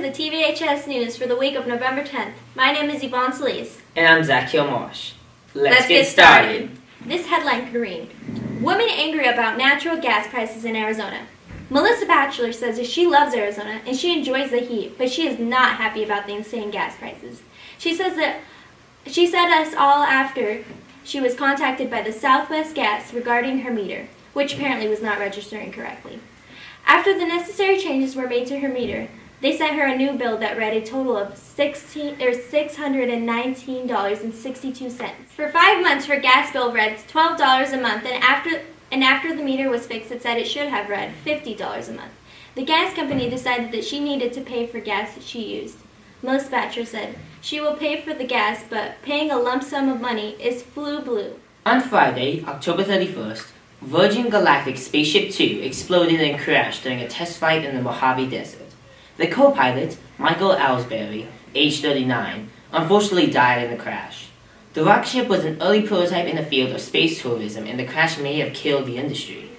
the Tvhs news for the week of November 10th. My name is Yvonne Solis. And I'm Zach Kilmarsh. Let's get started. This headline could read, Women angry about natural gas prices in Arizona. Melissa Batchelor says that she loves Arizona and she enjoys the heat, but she is not happy about the insane gas prices. She said us all after she was contacted by the Southwest Gas regarding her meter, which apparently was not registering correctly. After the necessary changes were made to her meter, they sent her a new bill that read a total of $619.62. For 5 months, her gas bill read $12 a month, and after the meter was fixed, it said it should have read $50 a month. The gas company decided that she needed to pay for gas that she used. Melissa Batcher said, she will pay for the gas, but paying a lump sum of money is blue. On Friday, October 31st, Virgin Galactic Spaceship Two exploded and crashed during a test flight in the Mojave Desert. The co-pilot, Michael Ellsbury, age 39, unfortunately died in the crash. The rocket ship was an early prototype in the field of space tourism, and the crash may have killed the industry.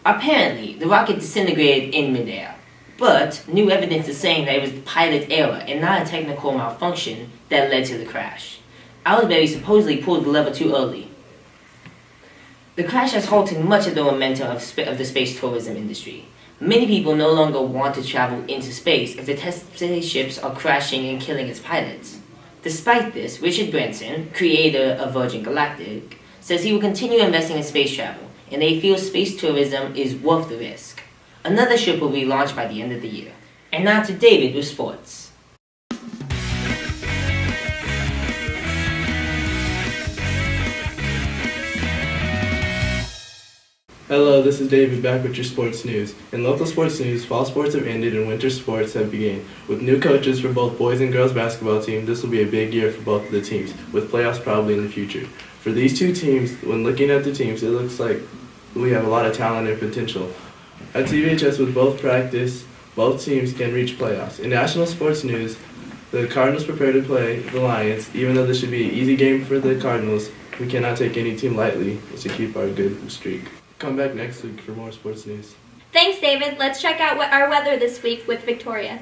Apparently, the rocket disintegrated in midair, but new evidence is saying that it was the pilot error and not a technical malfunction that led to the crash. Ellsbury supposedly pulled the lever too early. The crash has halted much of the momentum of the space tourism industry. Many people no longer want to travel into space if the test spaceships are crashing and killing its pilots. Despite this, Richard Branson, creator of Virgin Galactic, says he will continue investing in space travel, and they feel space tourism is worth the risk. Another ship will be launched by the end of the year. And now to David with sports. Hello, this is David back with your sports news. In local sports news, fall sports have ended and winter sports have begun. With new coaches for both boys and girls basketball team, this will be a big year for both of the teams, with playoffs probably in the future. For these two teams, when looking at the teams, it looks like we have a lot of talent and potential. At Tvhs with both practice, both teams can reach playoffs. In national sports news, the Cardinals prepare to play the Lions. Even though this should be an easy game for the Cardinals, we cannot take any team lightly to keep our good streak. Come back next week for more sports news. Thanks, David. Let's check out our weather this week with Victoria.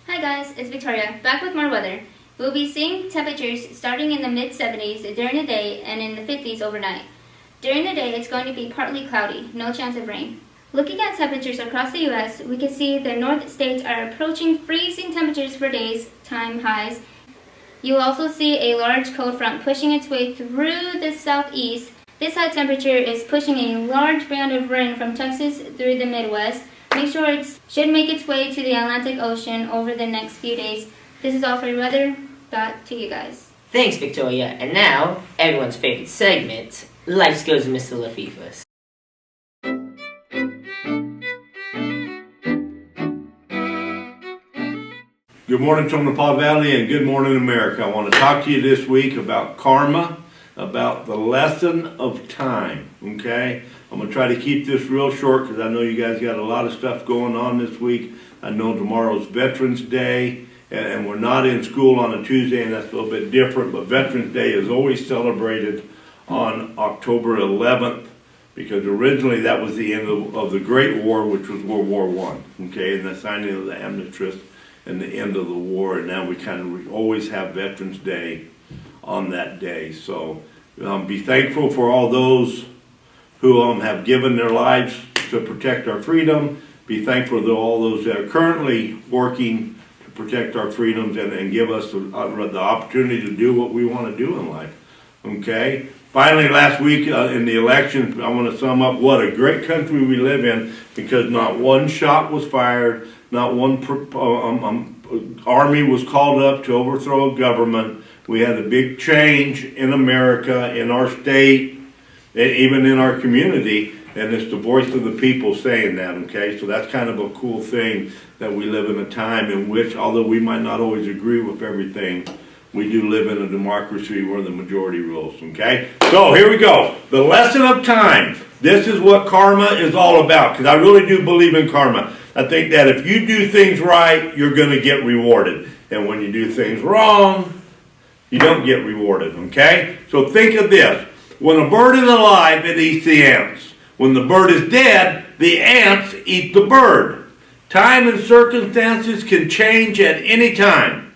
Hi guys, it's Victoria, back with more weather. We'll be seeing temperatures starting in the mid-70s during the day and in the 50s overnight. During the day, it's going to be partly cloudy, no chance of rain. Looking at temperatures across the U.S., we can see the north states are approaching freezing temperatures for days, time highs. You will also see a large cold front pushing its way through the southeast. This high temperature is pushing a large band of rain from Texas through the Midwest. Make sure it should make its way to the Atlantic Ocean over the next few days. This is all for your weather. Back to you guys. Thanks, Victoria. And now, everyone's favorite segment, Life Skills with Mr. Lefevre. Good morning, Tonopah Valley, and good morning, America. I want to talk to you this week about karma, about the lesson of time, okay? I'm going to try to keep this real short because I know you guys got a lot of stuff going on this week. I know tomorrow's Veterans Day, and we're not in school on a Tuesday, and that's a little bit different, but Veterans Day is always celebrated on October 11th because originally that was the end of the Great War, which was World War I, okay, and the signing of the armistice and the end of the war, and now we kind of always have Veterans Day on that day. So be thankful for all those who have given their lives to protect our freedom. Be thankful to all those that are currently working to protect our freedoms and give us the opportunity to do what we want to do in life. Okay? Finally, last week in the election, I want to sum up what a great country we live in because not one shot was fired, not one army was called up to overthrow a government. We had a big change in America, in our state, and even in our community, and it's the voice of the people saying that, okay? So that's kind of a cool thing that we live in a time in which, although we might not always agree with everything, we do live in a democracy where the majority rules, okay? So here we go. The lesson of time. This is what karma is all about, because I really do believe in karma. I think that if you do things right, you're going to get rewarded. And when you do things wrong, you don't get rewarded, okay? So think of this. When a bird is alive, it eats the ants. When the bird is dead, the ants eat the bird. Time and circumstances can change at any time.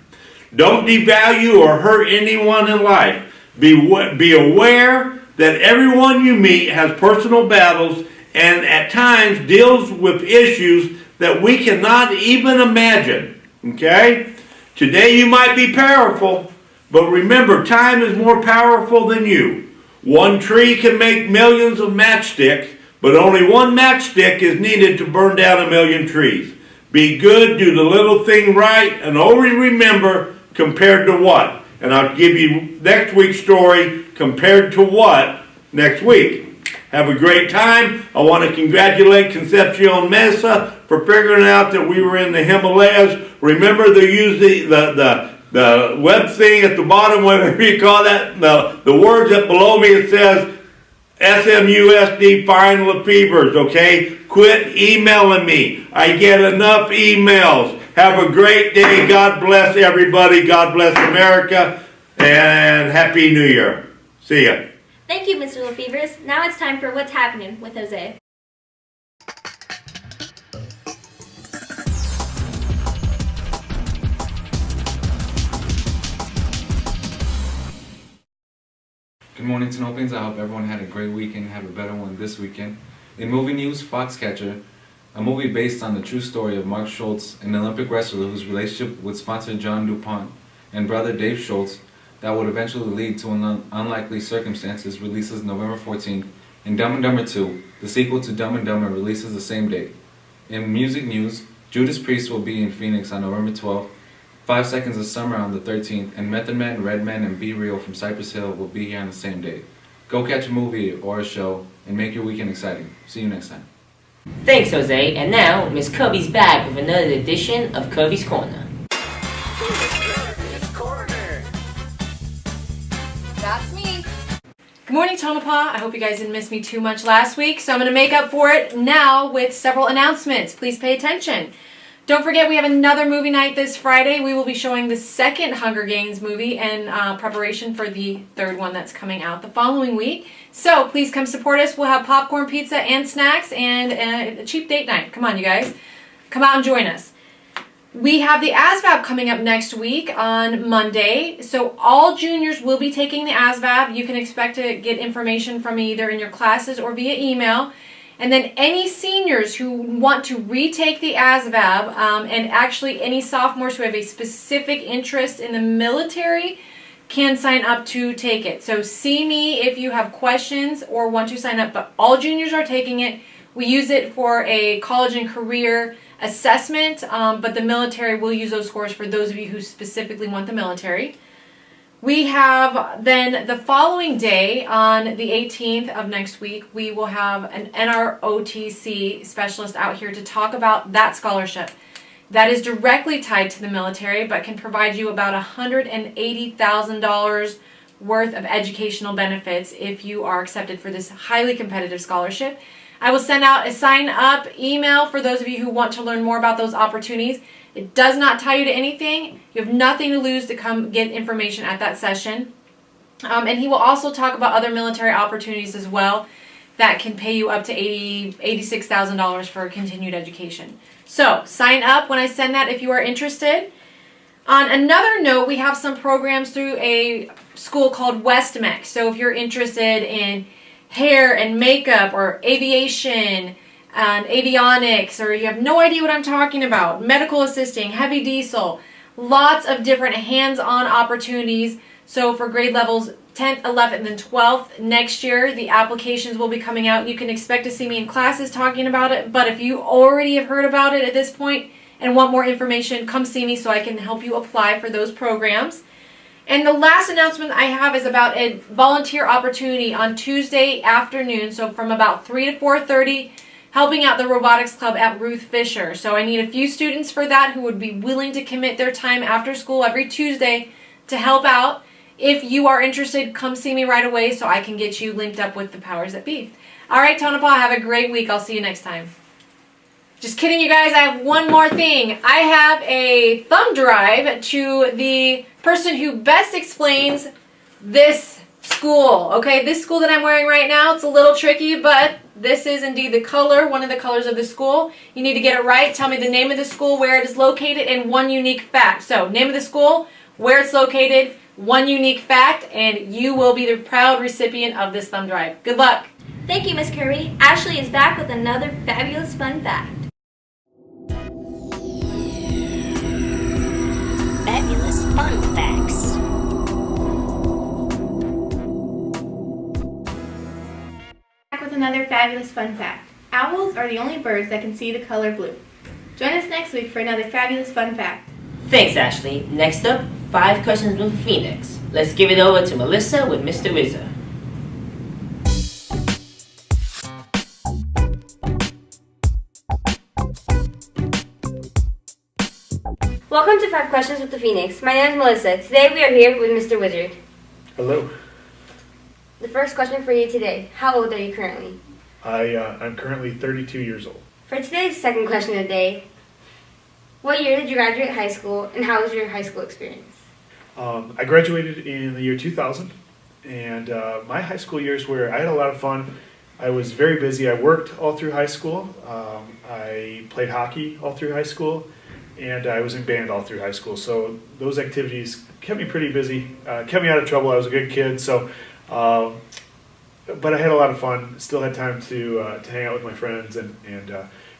Don't devalue or hurt anyone in life. Be aware that everyone you meet has personal battles and at times deals with issues that we cannot even imagine. Okay? Today you might be powerful, but remember, time is more powerful than you. One tree can make millions of matchsticks, but only one matchstick is needed to burn down a million trees. Be good, do the little thing right, and always remember, compared to what? And I'll give you next week's story, compared to what, next week. Have a great time. I want to congratulate Concepcion Mesa for figuring out that we were in the Himalayas. Remember, they use the web thing at the bottom, whatever you call that, the words that below me, it says SMUSD Fine Lefevers, okay? Quit emailing me. I get enough emails. Have a great day. God bless everybody. God bless America. And Happy New Year. See ya. Thank you, Mr. Lefevers. Now it's time for What's Happening with Jose. Good morning, Tenopians. I hope everyone had a great weekend and have a better one this weekend. In movie news, Foxcatcher, a movie based on the true story of Mark Schultz, an Olympic wrestler whose relationship with sponsor John DuPont and brother Dave Schultz that would eventually lead to unlikely circumstances, releases November 14th. And Dumb and Dumber 2, the sequel to Dumb and Dumber, releases the same date. In music news, Judas Priest will be in Phoenix on November 12th, 5 Seconds of Summer on the 13th, and Method Man, Redman, and Be Real from Cypress Hill will be here on the same day. Go catch a movie or a show and make your weekend exciting. See you next time. Thanks, Jose. And now, Miss Kirby's back with another edition of Kirby's Corner. That's me. Good morning, Tonopah. I hope you guys didn't miss me too much last week, so I'm going to make up for it now with several announcements. Please pay attention. Don't forget, we have another movie night this Friday. We will be showing the second Hunger Games movie in preparation for the third one that's coming out the following week. So please come support us. We'll have popcorn, pizza, and snacks, and a cheap date night. Come on, you guys. Come out and join us. We have the ASVAB coming up next week on Monday. So all juniors will be taking the ASVAB. You can expect to get information from me either in your classes or via email. And then any seniors who want to retake the ASVAB, and actually any sophomores who have a specific interest in the military can sign up to take it. So see me if you have questions or want to sign up, but all juniors are taking it. We use it for a college and career assessment, but the military will use those scores for those of you who specifically want the military. We have then the following day, on the 18th of next week, we will have an NROTC specialist out here to talk about that scholarship. That is directly tied to the military, but can provide you about $180,000 worth of educational benefits if you are accepted for this highly competitive scholarship. I will send out a sign-up email for those of you who want to learn more about those opportunities. It does not tie you to anything. You have nothing to lose to come get information at that session. And he will also talk about other military opportunities as well that can pay you up to $86,000 for continued education. So sign up when I send that if you are interested. On another note, we have some programs through a school called WestMech. So if you're interested in hair and makeup or aviation and avionics, or you have no idea what I'm talking about, medical assisting, heavy diesel, lots of different hands-on opportunities. So for grade levels 10th, 11th, and 12th next year, the applications will be coming out. You can expect to see me in classes talking about it, but if you already have heard about it at this point and want more information, come see me so I can help you apply for those programs. And the last announcement I have is about a volunteer opportunity on Tuesday afternoon, so from about 3 to 4:30, helping out the robotics club at Ruth Fisher. So I need a few students for that who would be willing to commit their time after school every Tuesday to help out. If you are interested, come see me right away so I can get you linked up with the powers that be. All right, Tonopah, have a great week. I'll see you next time. Just kidding, you guys. I have one more thing. I have a thumb drive to the person who best explains this school. Okay, this school that I'm wearing right now, it's a little tricky, but this is indeed the color, one of the colors of the school. You need to get it right. Tell me the name of the school, where it is located, and one unique fact. So, name of the school, where it's located, one unique fact, and you will be the proud recipient of this thumb drive. Good luck. Thank you, Miss Curry. Ashley is back with another fabulous fun fact. Fabulous fun facts. Back with another fabulous fun fact. Owls are the only birds that can see the color blue. Join us next week for another fabulous fun fact. Thanks, Ashley. Next up, 5 questions with Phoenix. Let's give it over to Melissa with Mr. Rizzo. Welcome to 5 Questions with the Phoenix. My name is Melissa. Today we are here with Mr. Wizard. Hello. The first question for you today. How old are you currently? I'm currently 32 years old. For today's second question of the day, what year did you graduate high school and how was your high school experience? I graduated in the year 2000, and my high school years I had a lot of fun. I was very busy. I worked all through high school. I played hockey all through high school, and I was in band all through high school. So those activities kept me pretty busy, kept me out of trouble. I was a good kid, so but I had a lot of fun. Still had time to hang out with my friends, and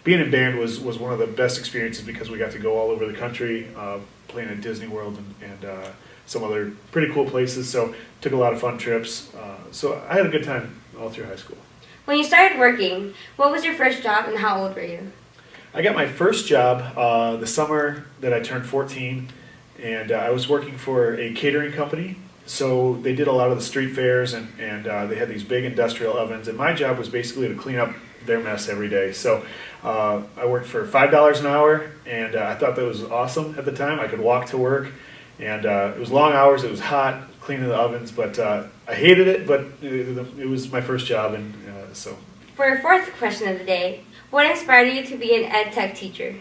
being in band was one of the best experiences because we got to go all over the country, playing at Disney World and some other pretty cool places. So took a lot of fun trips. So I had a good time all through high school. When you started working, what was your first job and how old were you? I got my first job the summer that I turned 14, and I was working for a catering company. So they did a lot of the street fairs, and they had these big industrial ovens, and my job was basically to clean up their mess every day. So I worked for $5 an hour, and I thought that was awesome at the time. I could walk to work, and it was long hours, it was hot, cleaning the ovens, but I hated it, but it was my first job, and so. For your fourth question of the day, what inspired you to be an ed tech teacher?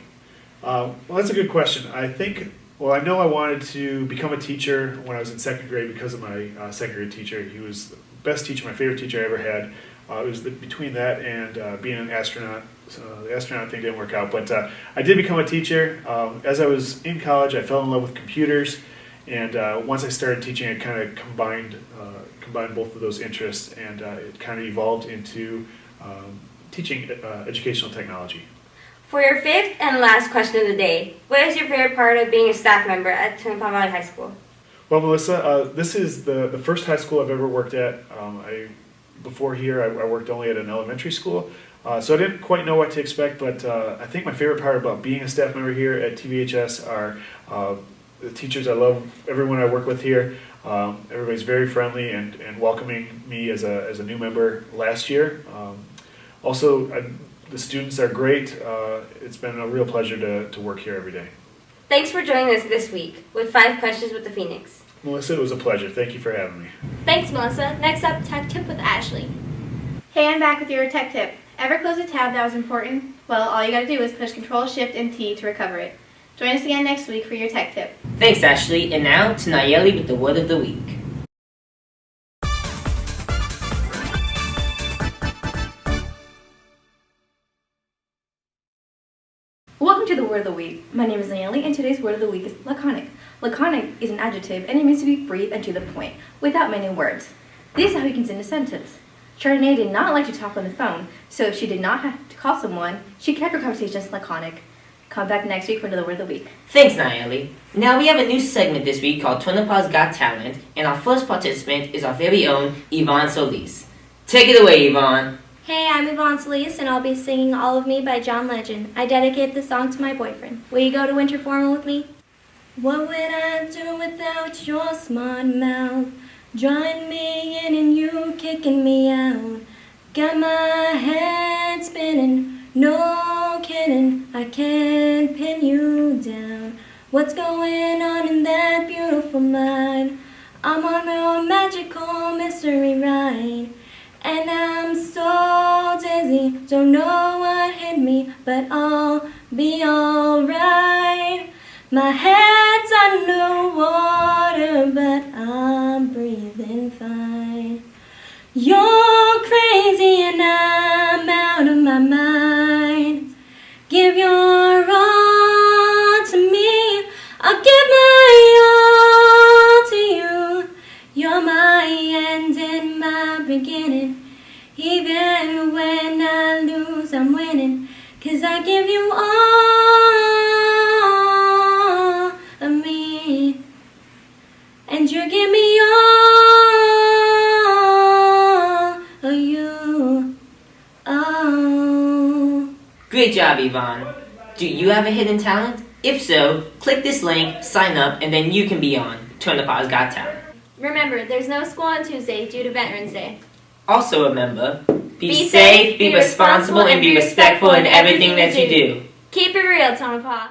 Well, that's a good question. I know I wanted to become a teacher when I was in second grade because of my second grade teacher. He was the best teacher, my favorite teacher I ever had. It was between that and being an astronaut. So the astronaut thing didn't work out, but I did become a teacher. As I was in college, I fell in love with computers, and once I started teaching, I kind of combined both of those interests, and it kind of evolved into teaching educational technology. For your fifth and last question of the day, what is your favorite part of being a staff member at Twin Palm Valley High School? Well, Melissa, this is the first high school I've ever worked at. Before here, I worked only at an elementary school, so I didn't quite know what to expect, but I think my favorite part about being a staff member here at Tvhs are the teachers. I love everyone I work with here. Everybody's very friendly and welcoming me as a new member last year. The students are great. It's been a real pleasure to work here every day. Thanks for joining us this week with 5 Questions with the Phoenix. Melissa, it was a pleasure. Thank you for having me. Thanks, Melissa. Next up, Tech Tip with Ashley. Hey, I'm back with your tech tip. Ever close a tab that was important? Well, all you gotta do is push Control, Shift, and T to recover it. Join us again next week for your tech tip. Thanks, Ashley. And now to Nayeli with the word of the week. Welcome to the Word of the Week. My name is Nayeli, and today's Word of the Week is laconic. Laconic is an adjective, and it means to be brief and to the point, without many words. This is how you can send a sentence. Chardonnay did not like to talk on the phone, so if she did not have to call someone, she kept her conversations laconic. Come back next week for another Word of the Week. Thanks, Nayeli. Now we have a new segment this week called Tonopah's Got Talent, and our first participant is our very own Yvonne Solis. Take it away, Yvonne. Hey, I'm Yvonne Solis, and I'll be singing All of Me by John Legend. I dedicate this song to my boyfriend. Will you go to winter formal with me? What would I do without your smart mouth? Drawing me in and you kicking me out. Got my head spinning, no kidding, I can't pin you down. What's going on in that beautiful mind? I'm on a magical mystery ride. And I'm so dizzy, don't know what hit me, but I'll be alright. My head's underwater, but I'm breathing fine. You're crazy and I'm out of my mind. Give your all to me. I'll give my all to you. You're my end and my beginning. Even when I lose, I'm winning. 'Cause I give you all of me. And you give me all of you. Oh. Great job, Yvonne. Do you have a hidden talent? If so, click this link, sign up, and then you can be on Turn the Paws Got Talent. Remember, there's no school on Tuesday due to Veterans Day. Also remember, be safe, be responsible, and be respectful in everything that you do. Keep it real, Tonopah.